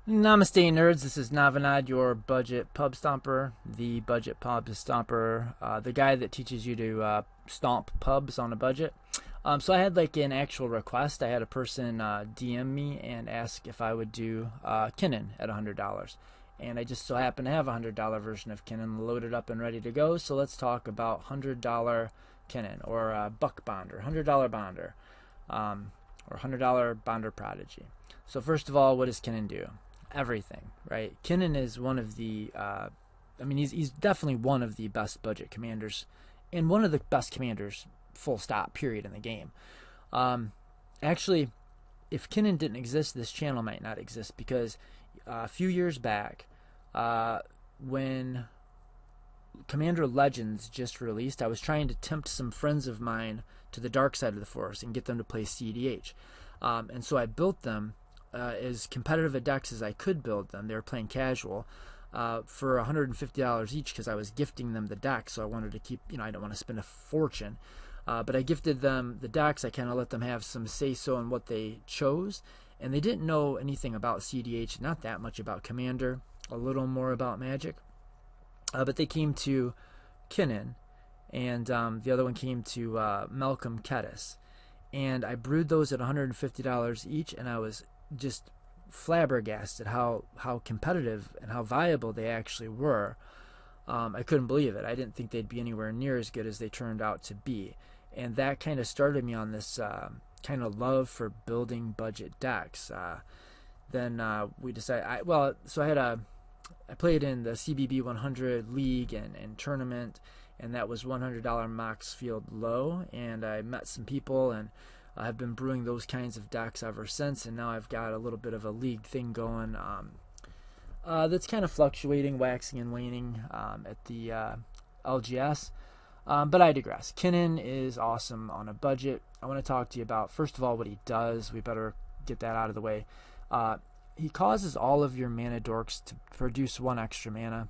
Namaste, nerds. This is Navanad, your budget pub stomper, the budget pub stomper, the guy that teaches you to stomp pubs on a budget. So I had like an actual request. I had a person DM me and ask if I would do Kinnan at $100. And I just so happen to have a $100 version of Kinnan loaded up and ready to go. So let's talk about $100 Kinnan or Buck Bonder, $100 Bonder, or $100 Bonder Prodigy. So first of all, what does Kinnan do? Everything, right? Kinnan is one of the he's definitely one of the best budget commanders and one of the best commanders, full stop, period, in the game. Actually, if Kinnan didn't exist, this channel might not exist, because a few years back, when Commander Legends just released, I was trying to tempt some friends of mine to the dark side of the force and get them to play CDH. And so I built them as competitive a decks as I could build them. They were playing casual for $150 each, because I was gifting them the deck, so I wanted to keep, I don't want to spend a fortune. But I gifted them the decks. I kind of let them have some say-so in what they chose, and they didn't know anything about CDH, not that much about Commander, a little more about Magic. But they came to Kinnan, and the other one came to Malcolm Kedis. And I brewed those at $150 each, and I was just flabbergasted how competitive and how viable they actually were. I couldn't believe it. I didn't think they'd be anywhere near as good as they turned out to be. And that kind of started me on this kind of love for building budget decks. Then we decided, I played in the CBB 100 League and tournament, and that was $100 Moxfield low, and I met some people, and I've been brewing those kinds of decks ever since, and now I've got a little bit of a league thing going that's kind of fluctuating, waxing and waning at the LGS. But I digress. Kinnan is awesome on a budget. I want to talk to you about, first of all, what he does. We better get that out of the way. He causes all of your mana dorks to produce one extra mana,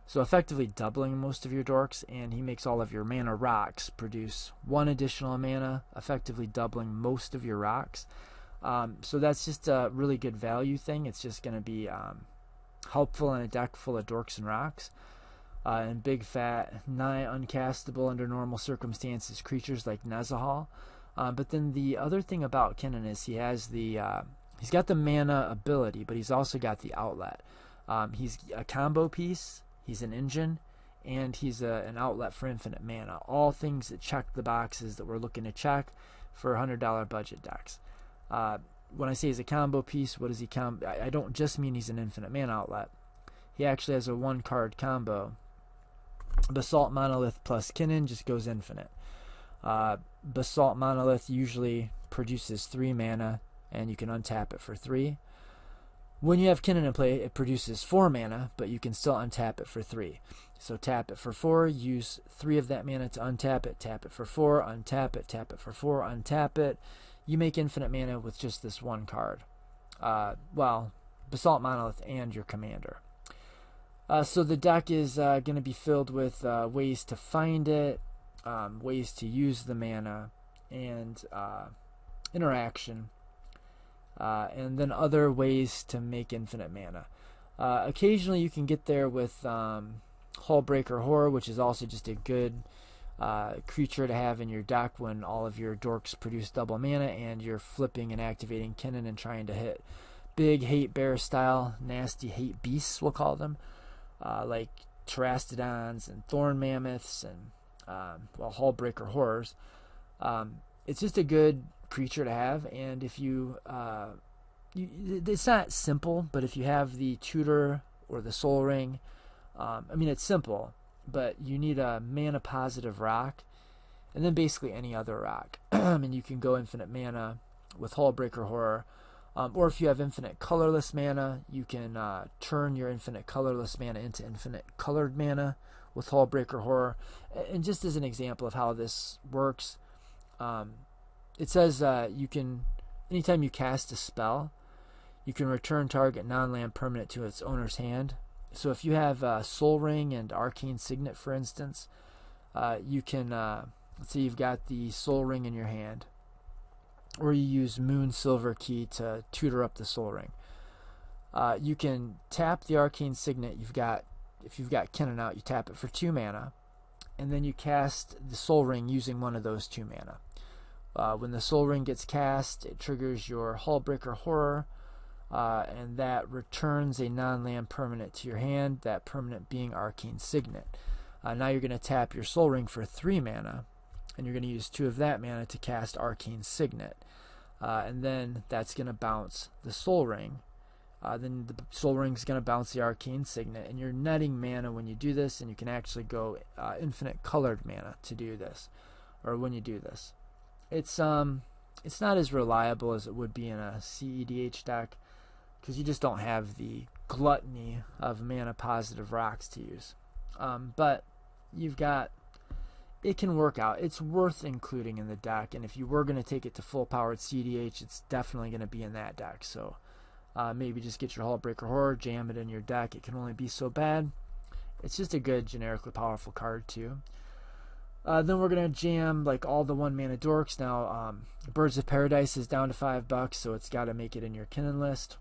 so effectively doubling most of your dorks, and he makes all of your mana rocks produce one additional mana, effectively doubling most of your rocks. So that's just a really good value thing. It's just going to be helpful in a deck full of dorks and rocks. And big fat, nigh uncastable under normal circumstances creatures like Nezahal. But then the other thing about Kinnan is he's got the mana ability, but he's also got the outlet. He's a combo piece. He's an engine, and he's an outlet for infinite mana. All things that check the boxes that we're looking to check for $100 budget decks. When I say he's a combo piece, what does he I don't just mean he's an infinite mana outlet. He actually has a one-card combo. Basalt Monilith plus Kinnan just goes infinite. Basalt Monilith usually produces 3 mana, and you can untap it for 3. When you have Kinnan in play, it produces 4 mana, but you can still untap it for 3. So tap it for 4, use 3 of that mana to untap it, tap it for 4, untap it, tap it for 4, untap it. You make infinite mana with just this one card. Basalt Monolith and your commander. So the deck is going to be filled with ways to find it, ways to use the mana, and interaction. And then other ways to make infinite mana. Occasionally you can get there with Hullbreaker Horror, which is also just a good creature to have in your deck when all of your dorks produce double mana and you're flipping and activating Kinnan and trying to hit big hate bear style, nasty hate beasts, we'll call them, like Terastodons and Thorn Mammoths and Hullbreaker Horrors. It's just a good creature to have, and if it's not simple, but if you have the Tutor or the Soul Ring, it's simple, but you need a mana positive rock, and then basically any other rock. And you can go infinite mana with Hullbreaker Horror, or if you have infinite colorless mana, you can turn your infinite colorless mana into infinite colored mana with Hullbreaker Horror. And just as an example of how this works, it says you can, anytime you cast a spell, you can return target non-land permanent to its owner's hand. So if you have Soul Ring and Arcane Signet, for instance, you can, let's say you've got the Soul Ring in your hand, or you use Moon Silver Key to tutor up the Soul Ring. You can tap the Arcane Signet you've got. If you've got Kinnan out, you tap it for 2 mana, and then you cast the Soul Ring using one of those 2 mana. When the Soul Ring gets cast, it triggers your Hullbreaker Horror, and that returns a non-land permanent to your hand, that permanent being Arcane Signet. Now you're going to tap your Soul Ring for 3 mana, and you're going to use 2 of that mana to cast Arcane Signet. And then that's going to bounce the Soul Ring. Then the Soul Ring is going to bounce the Arcane Signet, and you're netting mana when you do this, and you can actually go infinite colored mana to do this, or when you do this. It's not as reliable as it would be in a CEDH deck, because you just don't have the gluttony of mana positive rocks to use. But you've got, it can work out. It's worth including in the deck, and if you were going to take it to full powered CEDH, it's definitely going to be in that deck. So maybe just get your Hullbreaker Horror, jam it in your deck. It can only be so bad. It's just a good generically powerful card too. Then we're going to jam like all the 1 mana dorks. Now Birds of Paradise is down to $5, so it's got to make it in your Kinnan list.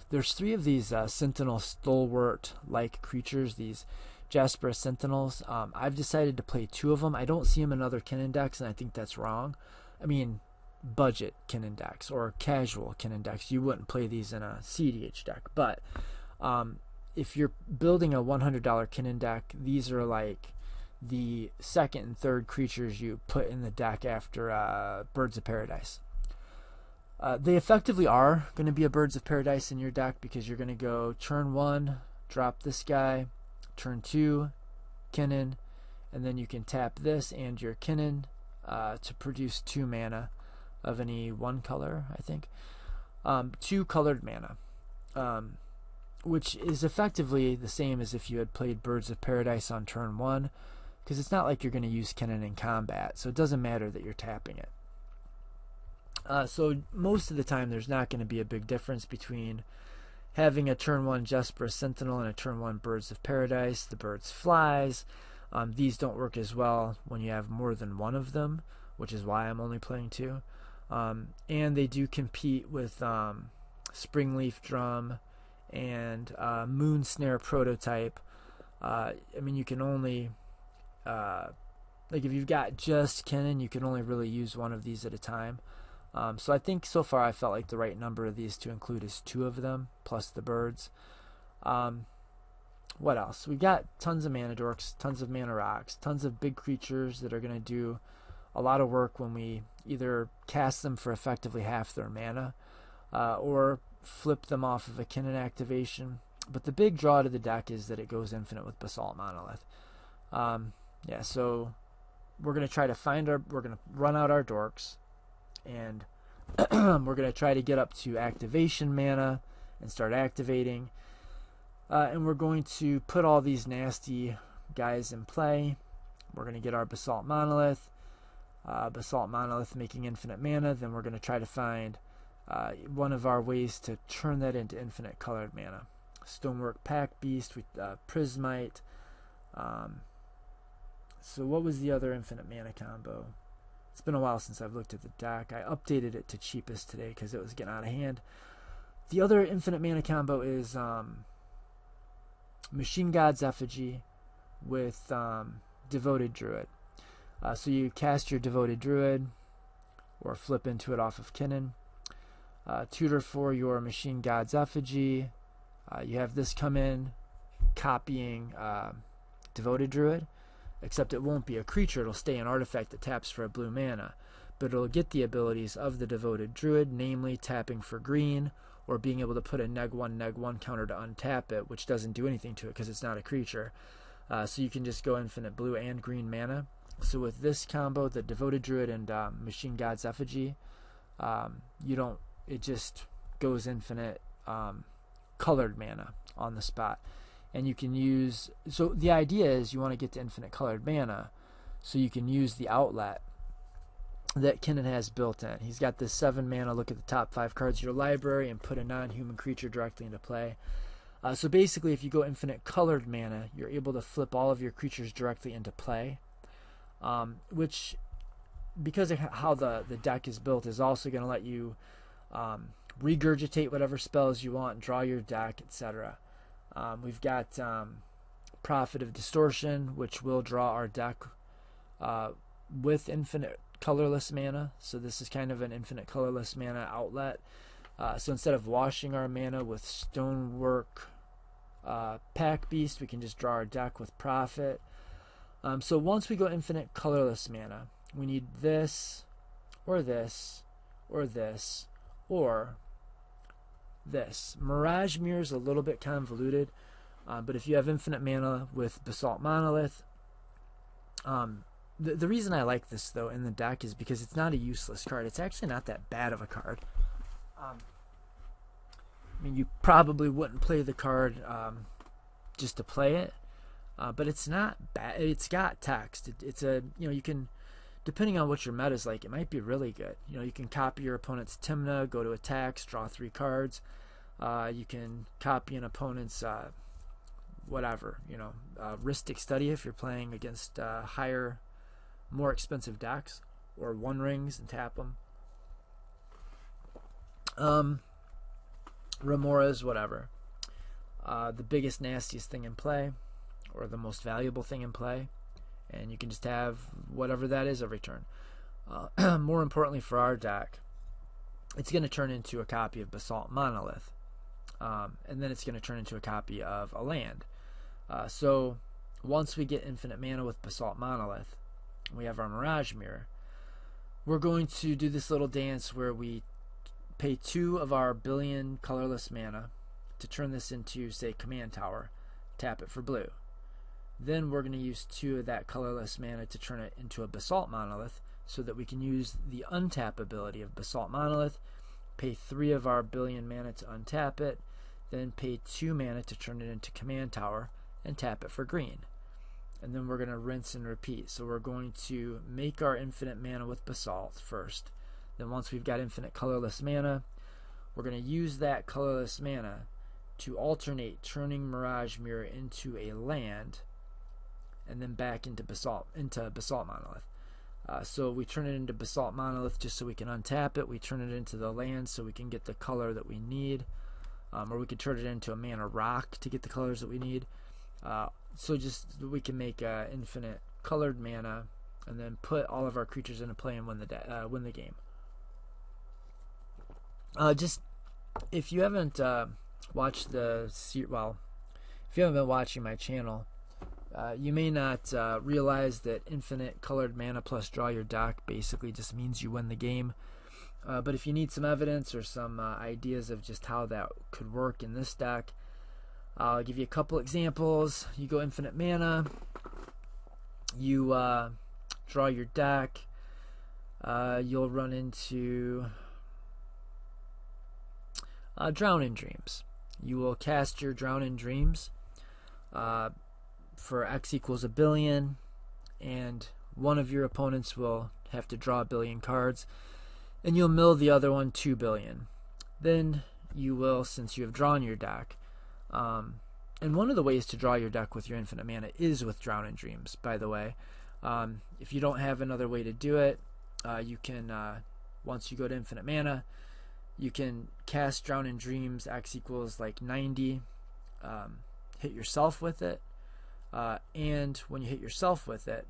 There's 3 of these Sentinel Stalwart like creatures, these Jasper Sentinels. I've decided to play 2 of them. I don't see them in other Kinnan decks, and I think that's wrong. I mean, budget Kinnan decks or casual Kinnan decks, you wouldn't play these in a CDH deck. But if you're building a $100 Kinnan deck, these are like the second and third creatures you put in the deck after Birds of Paradise. They effectively are going to be a Birds of Paradise in your deck, because you're going to go turn 1, drop this guy, turn 2, Kinnan, and then you can tap this and your Kinnan to produce 2 mana of any 1 color, I think. 2 colored mana, which is effectively the same as if you had played Birds of Paradise on turn 1, because it's not like you're going to use Kinnan in combat, so it doesn't matter that you're tapping it. So most of the time there's not going to be a big difference between having a turn 1 Jasper Sentinel and a turn 1 Birds of Paradise. The birds flies. These don't work as well when you have more than 1 of them, which is why I'm only playing 2. And they do compete with Springleaf Drum and Moon Snare Prototype. I mean, you can only like if you've got just Kinnan, you can only really use 1 of these at a time. So I think so far I felt like the right number of these to include is 2 of them plus the birds. What else? We've got tons of mana dorks, tons of mana rocks, tons of big creatures that are going to do a lot of work when we either cast them for effectively half their mana or flip them off of a Kinnan activation. But the big draw to the deck is that it goes infinite with Basalt Monilith. Yeah, so we're going to try to we're going to run out our dorks, and we're going to try to get up to activation mana and start activating. And we're going to put all these nasty guys in play. We're going to get our Basalt Monilith. Basalt Monolith making infinite mana. Then we're going to try to find one of our ways to turn that into infinite colored mana. Stonework Pack Beast with Prismite. So what was the other infinite mana combo? It's been a while since I've looked at the deck. I updated it to cheapest today because it was getting out of hand. The other infinite mana combo is Machine God's Effigy with Devoted Druid. So you cast your Devoted Druid or flip into it off of Kinnan. Tutor for your Machine God's Effigy. You have this come in copying Devoted Druid, except it won't be a creature. It'll stay an artifact that taps for a blue mana, but it'll get the abilities of the Devoted Druid, namely tapping for green or being able to put a neg1 counter to untap it, which doesn't do anything to it because it's not a creature. So you can just go infinite blue and green mana. So with this combo, the Devoted Druid and Machine God's Effigy, it just goes infinite colored mana on the spot. And you can use, so the idea is you want to get to infinite colored mana so you can use the outlet that Kinnan has built in. He's got this 7 mana, look at the top 5 cards of your library and put a non-human creature directly into play. So basically if you go infinite colored mana, you're able to flip all of your creatures directly into play, which, because of how the deck is built, is also going to let you regurgitate whatever spells you want, draw your deck, etc. We've got Prophet of Distortion, which will draw our deck with infinite colorless mana. So this is kind of an infinite colorless mana outlet. So instead of washing our mana with Stonework Pack Beast, we can just draw our deck with Prophet. So once we go infinite colorless mana, we need this, or this, or this, or this. Mirage Mirror is a little bit convoluted, but if you have infinite mana with Basalt Monilith, the reason I like this though in the deck is because it's not a useless card. It's actually not that bad of a card. I mean, you probably wouldn't play the card just to play it, but it's not bad. It's got text. It's a, you can, depending on what your meta is like, it might be really good. You can copy your opponent's Tymna, go to attacks, draw 3 cards. You can copy an opponent's whatever, Rhystic Study if you're playing against higher, more expensive decks, or One Rings and tap them. Remoras, whatever. The biggest, nastiest thing in play, or the most valuable thing in play, and you can just have whatever that is every turn. More importantly for our deck, it's going to turn into a copy of Basalt Monilith, and then it's going to turn into a copy of a land. So once we get infinite mana with Basalt Monilith, we have our Mirage Mirror. We're going to do this little dance where we pay 2 of our billion colorless mana to turn this into, say, Command Tower, tap it for blue. Then we're going to use 2 of that colorless mana to turn it into a Basalt Monilith, so that we can use the untap ability of Basalt Monilith, pay 3 of our billion mana to untap it, then pay 2 mana to turn it into Command Tower, and tap it for green. And then we're going to rinse and repeat. So we're going to make our infinite mana with Basalt first. Then once we've got infinite colorless mana, we're going to use that colorless mana to alternate turning Mirage Mirror into a land, and then back into Basalt Monilith. So we turn it into Basalt Monilith just so we can untap it. We turn it into the land so we can get the color that we need, or we could turn it into a mana rock to get the colors that we need. So just we can make infinite colored mana, and then put all of our creatures into play and win the game. Just if you haven't watched if you haven't been watching my channel, you may not realize that infinite colored mana plus draw your deck basically just means you win the game. But if you need some evidence or some ideas of just how that could work in this deck, I'll give you a couple examples. You go infinite mana, you draw your deck, you'll run into Drown in Dreams. You will cast your Drown in Dreams for X equals 1 billion, and one of your opponents will have to draw 1 billion cards, and you'll mill the other one 2 billion. Then you will, since you have drawn your deck, and one of the ways to draw your deck with your infinite mana is with Drown in Dreams, by the way. If you don't have another way to do it, you can, once you go to infinite mana, you can cast Drown in Dreams, X equals like 90, hit yourself with it, and when you hit yourself with it,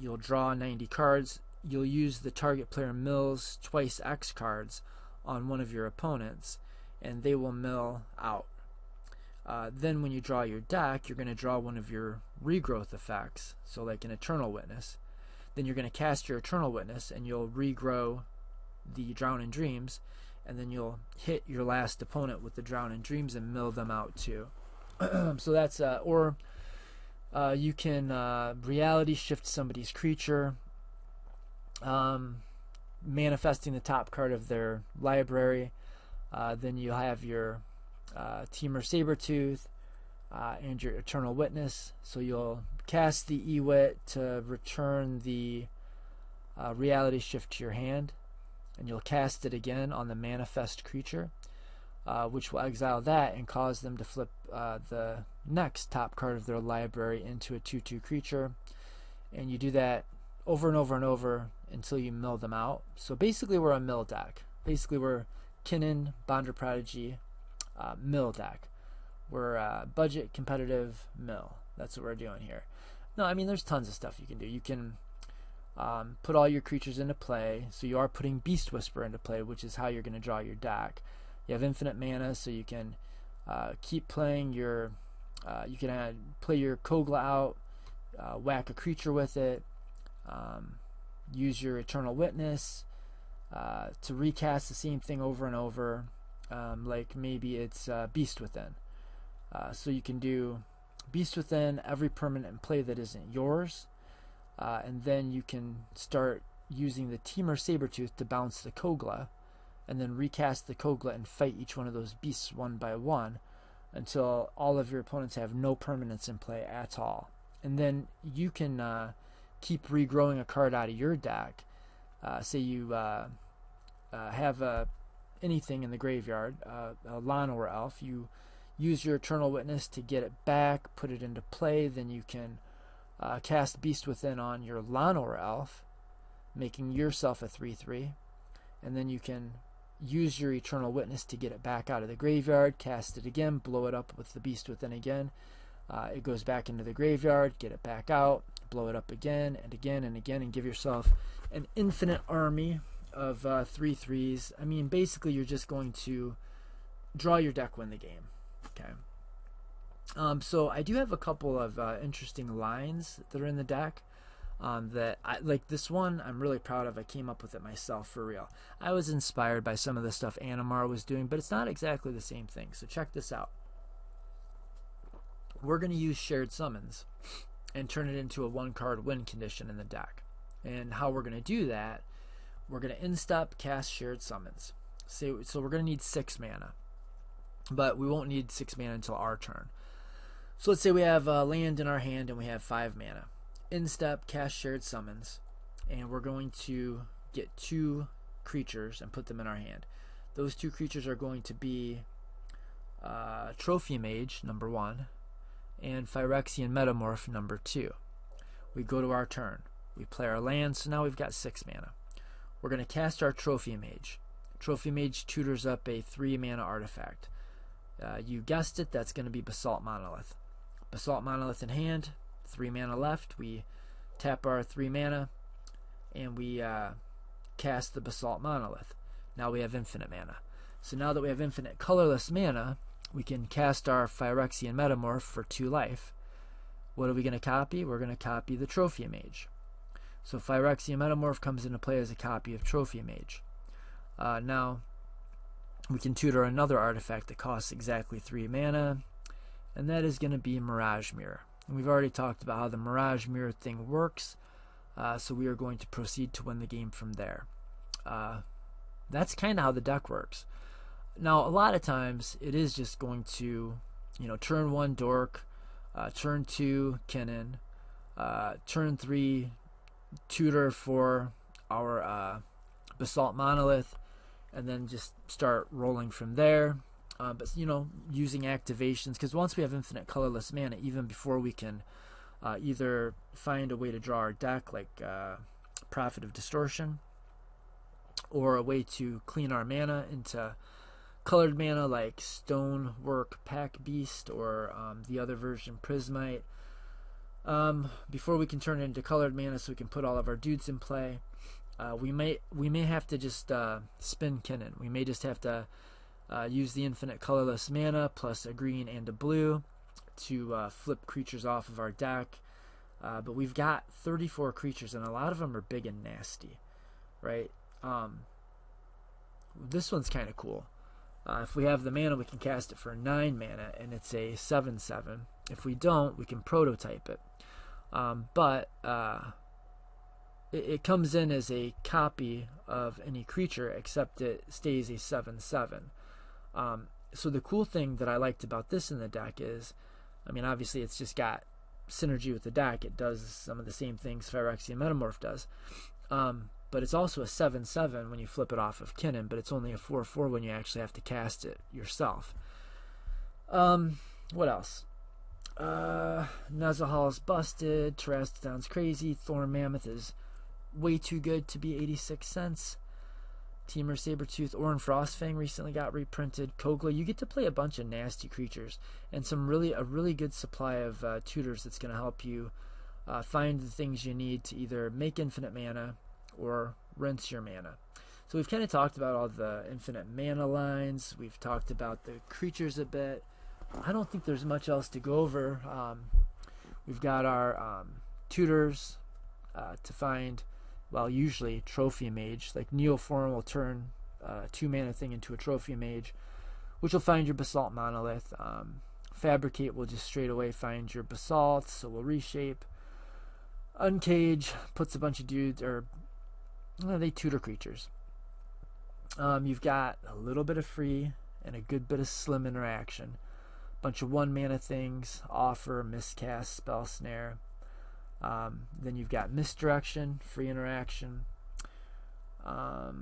you'll draw 90 cards. You'll use the target player mills twice X cards on one of your opponents, and they will mill out. Then when you draw your deck, you're going to draw one of your regrowth effects, so like an Eternal Witness. Then you're going to cast your Eternal Witness, and you'll regrow the Drown in Dreams, and then you'll hit your last opponent with the Drown in Dreams and mill them out too. So that's, or you can reality shift somebody's creature, manifesting the top card of their library. Then you'll have your Temur Sabertooth and your Eternal Witness. So you'll cast the Ewit to return the reality shift to your hand, and you'll cast it again on the manifest creature, which will exile that and cause them to flip the next top card of their library into a 2/2 creature. And you do that over and over and over until you mill them out. So basically we're a mill deck. Basically we're Kinnan, Bonder Prodigy, mill deck. We're budget competitive mill. That's what we're doing here. No, I mean there's tons of stuff you can do. You can put all your creatures into play. So you are putting Beast Whisper into play, which is how you're going to draw your deck. You have infinite mana, so you can keep playing your. You can play your Kogla out, whack a creature with it, use your Eternal Witness to recast the same thing over and over. Like maybe it's Beast Within. So you can do Beast Within every permanent in play that isn't yours, and then you can start using the Temur Sabertooth to bounce the Kogla, and then recast the Kogla and fight each one of those beasts one by one until all of your opponents have no permanents in play at all. And then you can keep regrowing a card out of your deck. Say you have anything in the graveyard, a Llanowar Elf, you use your Eternal Witness to get it back, put it into play, then you can cast Beast Within on your Llanowar Elf, making yourself a 3/3, and then you can use your Eternal Witness to get it back out of the graveyard, cast it again, blow it up with the Beast Within again. It goes back into the graveyard, get it back out, blow it up again and again and again, and give yourself an infinite army of 3/3s. I mean, basically you're just going to draw your deck, win the game. Okay. So I do have a couple of interesting lines that are in the deck that I like. This one I'm really proud of. I came up with it myself for real. I was inspired by some of the stuff Animar was doing, but it's not exactly the same thing. So check this out. We're going to use Shared Summons and turn it into a 1-card win condition in the deck. And how we're going to do that, we're going to instep cast Shared Summons. So we're going to need 6 mana. But we won't need 6 mana until our turn. So let's say we have land in our hand and we have 5 mana. Instep cast Shared Summons, and we're going to get 2 creatures and put them in our hand. Those 2 creatures are going to be Trophy Mage, number 1, and Phyrexian Metamorph, number 2. We go to our turn. We play our land, so now we've got 6 mana. We're going to cast our Trophy Mage. Trophy Mage tutors up a 3-mana artifact. You guessed it, that's going to be Basalt Monilith. Basalt Monolith in hand, 3 mana left. We tap our 3 mana and we cast the Basalt Monolith. Now we have infinite mana. So now that we have infinite colorless mana, we can cast our Phyrexian Metamorph for 2 life. What are we going to copy? We're going to copy the Trophy Mage. So Phyrexian Metamorph comes into play as a copy of Trophy Mage. Now we can tutor another artifact that costs exactly 3 mana, and that is going to be Mirage Mirror. And we've already talked about how the Mirage Mirror thing works, so we are going to proceed to win the game from there. That's kind of how the deck works. Now, a lot of times it is just going to, turn 1 Dork, turn 2 Kinnan, turn 3 tutor for our Basalt Monolith, and then just start rolling from there. But using activations, because once we have infinite colorless mana, even before we can either find a way to draw our deck, like Prophet of Distortion, or a way to clean our mana into colored mana like Stonework Pack Beast, or the other version, Prismite, before we can turn it into colored mana so we can put all of our dudes in play, we may have to just spin Kinnan. We may just have to use the infinite colorless mana plus a green and a blue to flip creatures off of our deck. But we've got 34 creatures, and a lot of them are big and nasty, right? This one's kind of cool. If we have the mana, we can cast it for 9 mana, and it's a 7/7. If we don't, we can prototype it. But it comes in as a copy of any creature, except it stays a 7/7. So the cool thing that I liked about this in the deck is, obviously it's just got synergy with the deck. It does some of the same things Phyrexian Metamorph does. But it's also a 7/7 when you flip it off of Kinnan, but it's only a 4/4 when you actually have to cast it yourself. What else? Nezahal is busted. Terastodon's crazy. Thorn Mammoth is way too good to be 86 cents. Temur Sabertooth, Orin Frostfang recently got reprinted. Kogla, you get to play a bunch of nasty creatures and a really good supply of tutors that's going to help you find the things you need to either make infinite mana or rinse your mana. So we've kind of talked about all the infinite mana lines. We've talked about the creatures a bit. I don't think there's much else to go over. We've got our tutors to find, well, usually Trophy Mage. Like Neoform will turn a 2-mana thing into a Trophy Mage, which will find your Basalt Monolith. Fabricate will just straight away find your Basalt, so we'll reshape. Uncage puts a bunch of dudes, or they tutor creatures. You've got a little bit of free and a good bit of slim interaction. Bunch of 1-mana things, Offer, Miscast, Spell Snare. Then you've got Misdirection, free interaction. I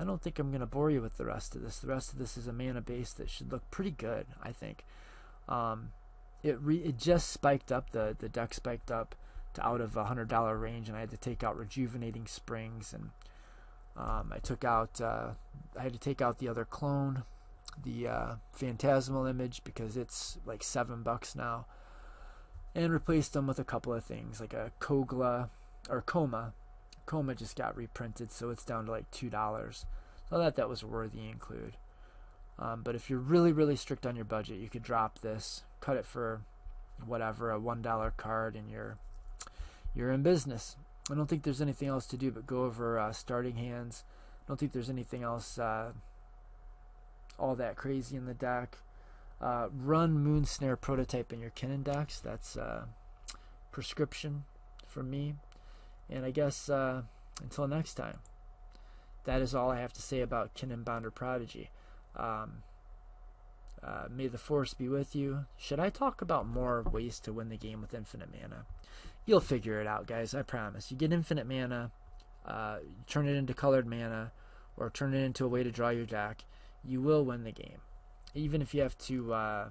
don't think I'm going to bore you with the rest of this. The rest of this is a mana base that should look pretty good, I think. It just spiked up, the deck spiked up to out of $100 range, and I had to take out Rejuvenating Springs, and I had to take out the other clone, the Phantasmal Image, because it's like $7 now, and replaced them with a couple of things like a Kogla or Coma. Coma just got reprinted, so it's down to like $2. So that was a worthy include. But if you're really strict on your budget, you could drop this, cut it for whatever, a $1 card, and you're in business. I don't think there's anything else to do but go over starting hands. I don't think there's anything else all that crazy in the deck. Run Moonsnare Prototype in your Kinnan decks. That's prescription from me. And I guess until next time, that is all I have to say about Kinnan Bonder Prodigy. May the Force be with you. Should I talk about more ways to win the game with infinite mana? You'll figure it out, guys. I promise. You get infinite mana, turn it into colored mana, or turn it into a way to draw your deck. You will win the game. Even if you have to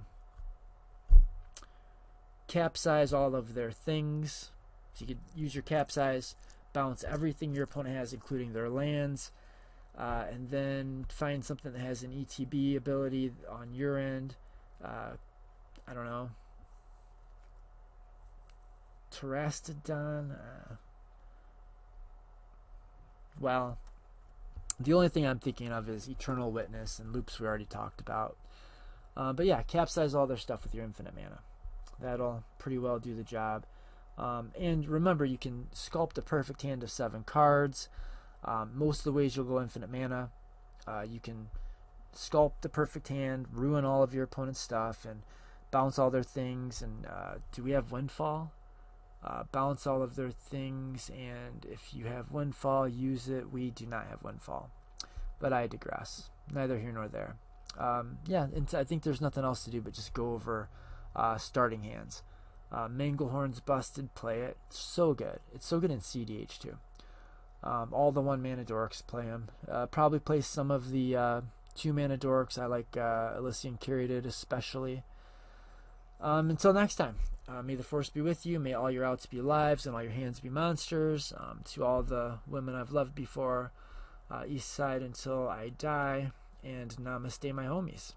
capsize all of their things. So you could use your capsize, bounce everything your opponent has, including their lands, and then find something that has an ETB ability on your end. I don't know. Terastodon. Well, the only thing I'm thinking of is Eternal Witness and loops we already talked about. But yeah, capsize all their stuff with your infinite mana. That'll pretty well do the job. And remember, you can sculpt a perfect hand of 7 cards. Most of the ways you'll go infinite mana, you can sculpt the perfect hand, ruin all of your opponent's stuff, and bounce all their things. And do we have Windfall? Bounce all of their things, and if you have Windfall, use it. We do not have Windfall, but I digress. Neither here nor there. Yeah, and I think there's nothing else to do but just go over starting hands. Manglehorn's busted. Play it. It's so good. It's so good in CDH too. All the 1-mana dorks, play them. Probably play some of the 2-mana dorks. I like Elysian Curated especially. Until next time, may the Force be with you. May all your outs be lives and all your hands be monsters. To all the women I've loved before, East Side until I die, and namaste, my homies.